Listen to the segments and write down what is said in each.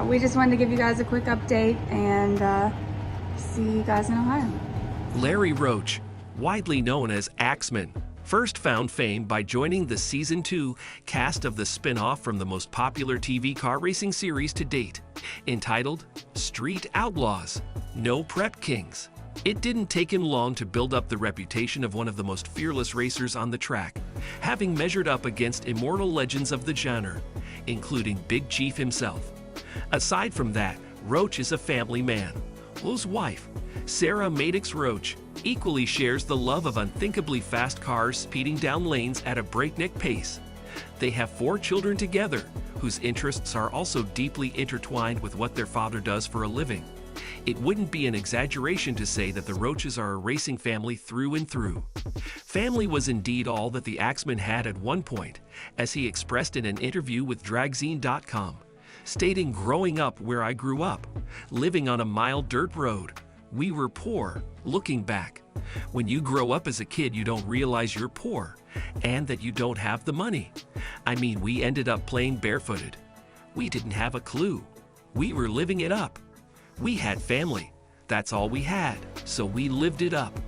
we just wanted to give you guys a quick update and see you guys in Ohio. Larry Roach, widely known as Axman, first found fame by joining the Season 2 cast of the spin-off from the most popular TV car racing series to date, entitled Street Outlaws, No Prep Kings. It didn't take him long to build up the reputation of one of the most fearless racers on the track, having measured up against immortal legends of the genre, including Big Chief himself. Aside from that, Roach is a family man, whose wife, Sarah Maddox Roach, equally shares the love of unthinkably fast cars speeding down lanes at a breakneck pace. They have 4 children together, whose interests are also deeply intertwined with what their father does for a living. It wouldn't be an exaggeration to say that the Roaches are a racing family through and through. Family was indeed all that the Axman had at one point, as he expressed in an interview with dragzine.com, stating, "Growing up where I grew up, living on a mild dirt road, we were poor. Looking back, when you grow up as a kid, you don't realize you're poor and that you don't have the money. I mean, we ended up playing barefooted. We didn't have a clue. We were living it up. We had family. That's all we had, so we lived it up."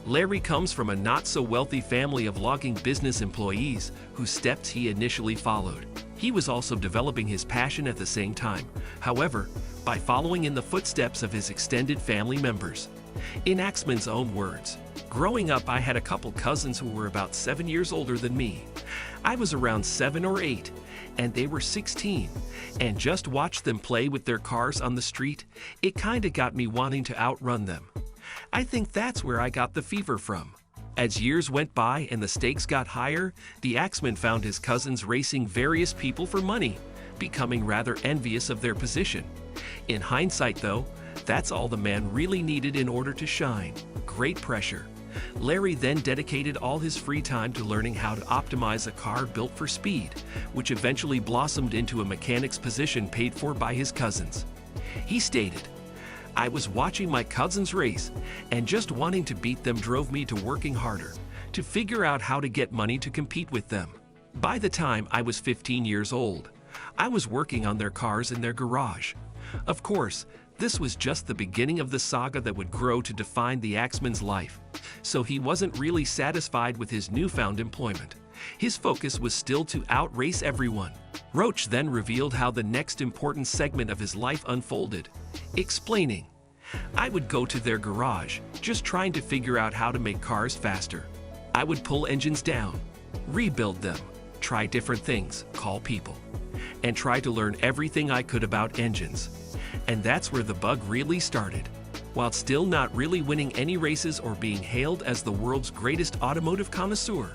Larry comes from a not-so-wealthy family of logging business employees whose steps he initially followed. He was also developing his passion at the same time, however, by following in the footsteps of his extended family members. In Axman's own words, "Growing up, I had a couple cousins who were about 7 years older than me. I was around 7 or 8, and they were 16, and just watched them play with their cars on the street. It kinda got me wanting to outrun them. I think that's where I got the fever from." As years went by and the stakes got higher, the Axman found his cousins racing various people for money, becoming rather envious of their position. In hindsight, though, that's all the man really needed in order to shine. Great pressure. Larry then dedicated all his free time to learning how to optimize a car built for speed, which eventually blossomed into a mechanic's position paid for by his cousins. He stated, "I was watching my cousins race, and just wanting to beat them drove me to working harder, to figure out how to get money to compete with them. By the time I was 15 years old, I was working on their cars in their garage." Of course, this was just the beginning of the saga that would grow to define the Axman's life, so he wasn't really satisfied with his newfound employment. His focus was still to outrace everyone. Roach then revealed how the next important segment of his life unfolded, explaining, "I would go to their garage, just trying to figure out how to make cars faster. I would pull engines down, rebuild them, try different things, call people, and try to learn everything I could about engines. And that's where the bug really started." While still not really winning any races or being hailed as the world's greatest automotive connoisseur,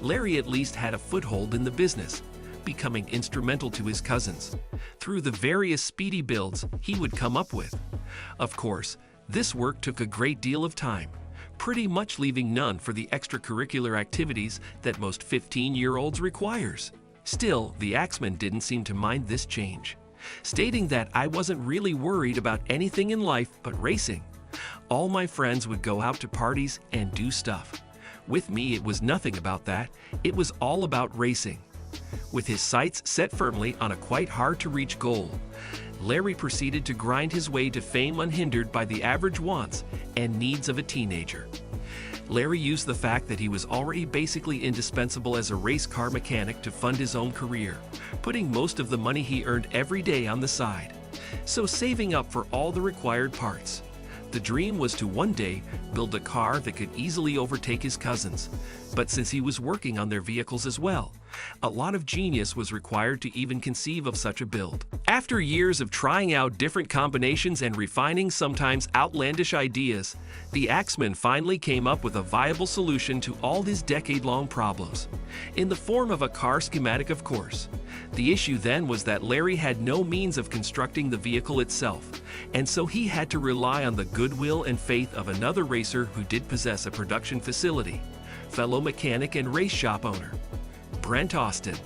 Larry at least had a foothold in the business, becoming instrumental to his cousins through the various speedy builds he would come up with. Of course, this work took a great deal of time, pretty much leaving none for the extracurricular activities that most 15-year-olds requires. Still, the Axman didn't seem to mind this change, stating that, "I wasn't really worried about anything in life but racing. All my friends would go out to parties and do stuff. With me, it was nothing about that. It was all about racing." With his sights set firmly on a quite hard-to-reach goal, Larry proceeded to grind his way to fame unhindered by the average wants and needs of a teenager. Larry used the fact that he was already basically indispensable as a race car mechanic to fund his own career, putting most of the money he earned every day on the side, so saving up for all the required parts. The dream was to one day build a car that could easily overtake his cousins, but since he was working on their vehicles as well, a lot of genius was required to even conceive of such a build. After years of trying out different combinations and refining sometimes outlandish ideas, the Axman finally came up with a viable solution to all his decade-long problems, in the form of a car schematic, of course. The issue then was that Larry had no means of constructing the vehicle itself, and so he had to rely on the goodwill and faith of another racer who did possess a production facility, fellow mechanic and race shop owner, Brent Austin.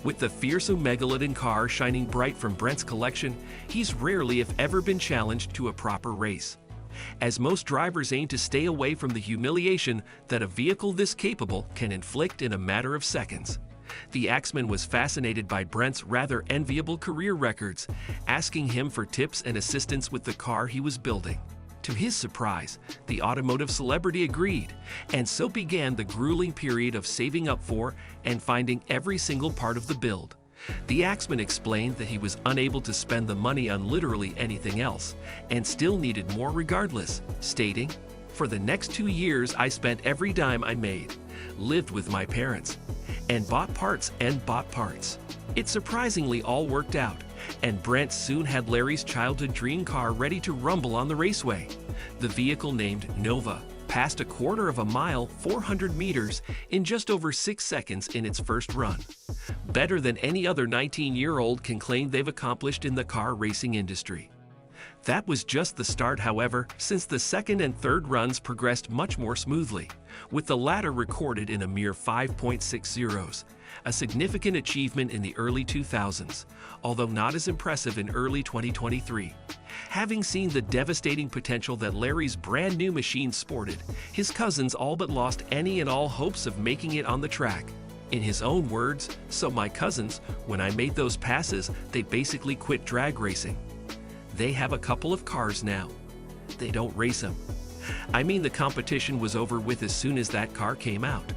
With the fierce Megalodon car shining bright from Brent's collection, he's rarely if ever been challenged to a proper race, as most drivers aim to stay away from the humiliation that a vehicle this capable can inflict in a matter of seconds. The Axman was fascinated by Brent's rather enviable career records, asking him for tips and assistance with the car he was building. To his surprise, the automotive celebrity agreed, and so began the grueling period of saving up for and finding every single part of the build. The Axman explained that he was unable to spend the money on literally anything else, and still needed more regardless, stating, "For the next 2 years I spent every dime I made, lived with my parents, and bought parts and bought parts." It surprisingly all worked out, and Brent soon had Larry's childhood dream car ready to rumble on the raceway. The vehicle, named Nova, passed a quarter of a mile, 400 meters, in just over 6 seconds in its first run. Better than any other 19-year-old can claim they've accomplished in the car racing industry. That was just the start, however, since the second and third runs progressed much more smoothly, with the latter recorded in a mere 5.60s, a significant achievement in the early 2000s, although not as impressive in early 2023. Having seen the devastating potential that Larry's brand new machine sported, his cousins all but lost any and all hopes of making it on the track. In his own words, "So my cousins, when I made those passes, they basically quit drag racing. They have a couple of cars now. They don't race them." I mean, the competition was over with as soon as that car came out.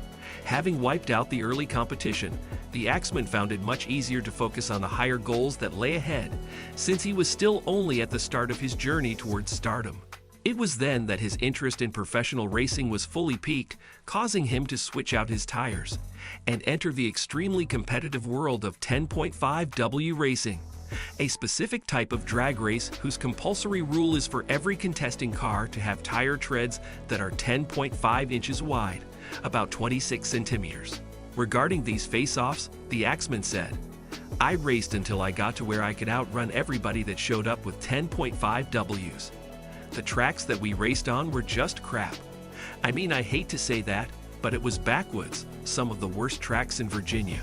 Having wiped out the early competition, the Axman found it much easier to focus on the higher goals that lay ahead, since he was still only at the start of his journey towards stardom. It was then that his interest in professional racing was fully peaked, causing him to switch out his tires and enter the extremely competitive world of 10.5W racing, a specific type of drag race whose compulsory rule is for every contesting car to have tire treads that are 10.5 inches wide, about 26 centimeters. Regarding these face-offs, the Axman said, "I raced until I got to where I could outrun everybody that showed up with 10.5Ws. The tracks that we raced on were just crap. I mean, I hate to say that, but it was backwoods, some of the worst tracks in Virginia."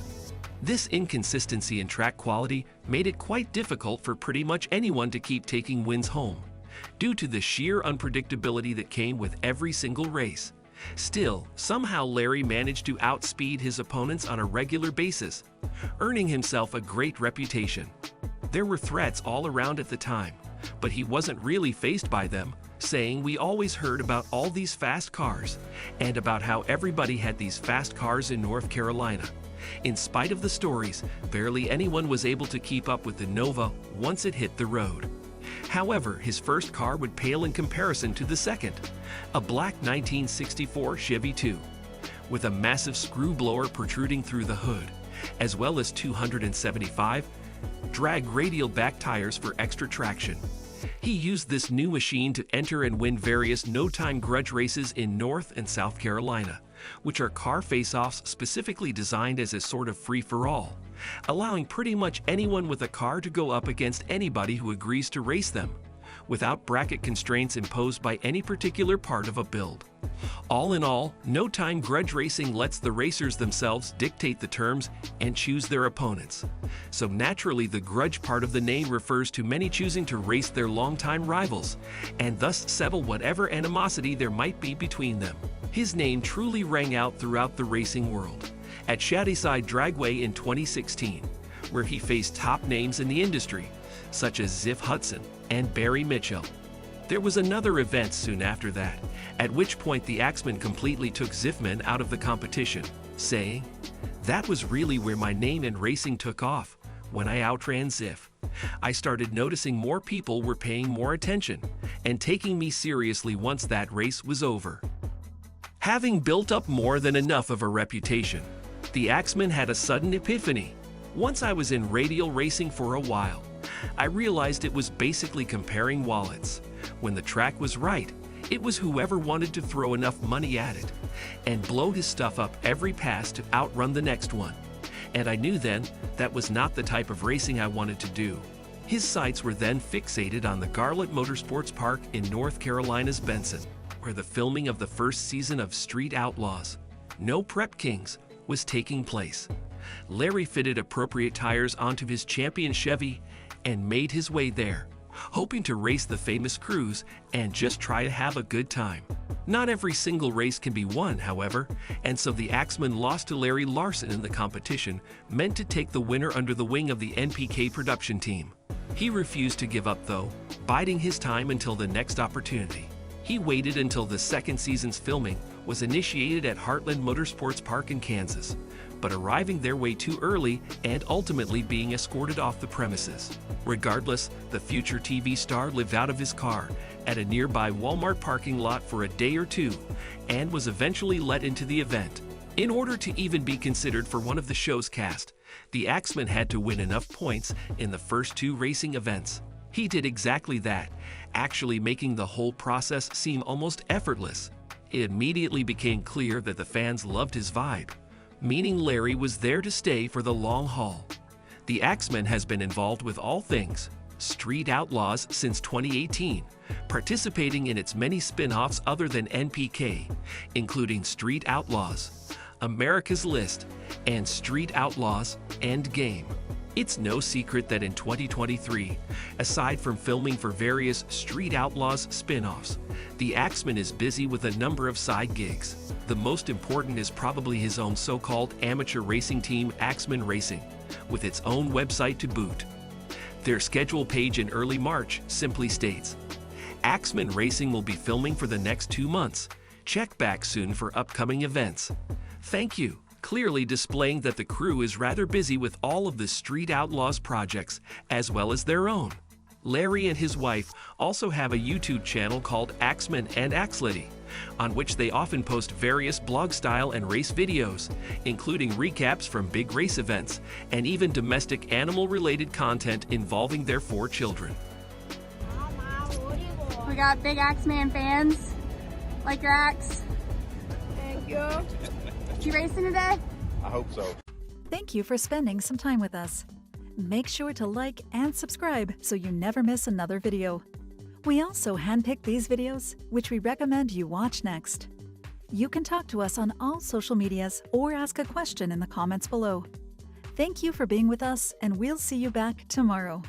This inconsistency in track quality made it quite difficult for pretty much anyone to keep taking wins home, due to the sheer unpredictability that came with every single race. Still, somehow Larry managed to outspeed his opponents on a regular basis, earning himself a great reputation. There were threats all around at the time, but he wasn't really faced by them, saying, "We always heard about all these fast cars, and about how everybody had these fast cars in North Carolina." In spite of the stories, barely anyone was able to keep up with the Nova once it hit the road. However, his first car would pale in comparison to the second, a black 1964 Chevy 2, with a massive screw blower protruding through the hood, as well as 275 drag radial back tires for extra traction. He used this new machine to enter and win various no-time grudge races in North and South Carolina, which are car face-offs specifically designed as a sort of free-for-all, allowing pretty much anyone with a car to go up against anybody who agrees to race them, without bracket constraints imposed by any particular part of a build. All in all, no-time grudge racing lets the racers themselves dictate the terms and choose their opponents. So naturally, the grudge part of the name refers to many choosing to race their longtime rivals, and thus settle whatever animosity there might be between them. His name truly rang out throughout the racing world. At Shadyside Dragway in 2016, where he faced top names in the industry, such as Ziff Hudson and Barry Mitchell. There was another event soon after that, at which point the Axman completely took Ziffman out of the competition, saying, "That was really where my name in racing took off, when I outran Ziff. I started noticing more people were paying more attention and taking me seriously once that race was over." Having built up more than enough of a reputation, the Axman had a sudden epiphany. "Once I was in radial racing for a while, I realized it was basically comparing wallets. When the track was right, it was whoever wanted to throw enough money at it and blow his stuff up every pass to outrun the next one. And I knew then that was not the type of racing I wanted to do." His sights were then fixated on the Garlett Motorsports Park in North Carolina's Benson, where the filming of the first season of Street Outlaws, No Prep Kings, was taking place. Larry fitted appropriate tires onto his champion Chevy and made his way there, hoping to race the famous crews and just try to have a good time. Not every single race can be won, however, and so the Axman lost to Larry Larson in the competition, meant to take the winner under the wing of the NPK production team. He refused to give up though, biding his time until the next opportunity. He waited until the second season's filming was initiated at Heartland Motorsports Park in Kansas, but arriving there way too early and ultimately being escorted off the premises. Regardless, the future TV star lived out of his car at a nearby Walmart parking lot for a day or two and was eventually let into the event. In order to even be considered for one of the show's cast, the Axman had to win enough points in the first 2 racing events. He did exactly that, actually making the whole process seem almost effortless. It immediately became clear that the fans loved his vibe, meaning Larry was there to stay for the long haul. The Axman has been involved with all things Street Outlaws since 2018, participating in its many spin-offs other than NPK, including Street Outlaws, America's List, and Street Outlaws Endgame. It's no secret that in 2023, aside from filming for various Street Outlaws spin-offs, the Axman is busy with a number of side gigs. The most important is probably his own so-called amateur racing team, Axman Racing, with its own website to boot. Their schedule page in early March simply states, Axman Racing will be filming for the next 2 months. Check back soon for upcoming events. Thank you. Clearly displaying that the crew is rather busy with all of the Street Outlaws projects, as well as their own. Larry and his wife also have a YouTube channel called Axman and Axlity, on which they often post various blog style and race videos, including recaps from big race events, and even domestic animal-related content involving their 4 children. We got big Axman fans. Like your axe? Thank you. You racing today? I hope so. Thank you for spending some time with us. Make sure to like and subscribe so you never miss another video. We also handpick these videos, which we recommend you watch next. You can talk to us on all social medias or ask a question in the comments below. Thank you for being with us, and we'll see you back tomorrow.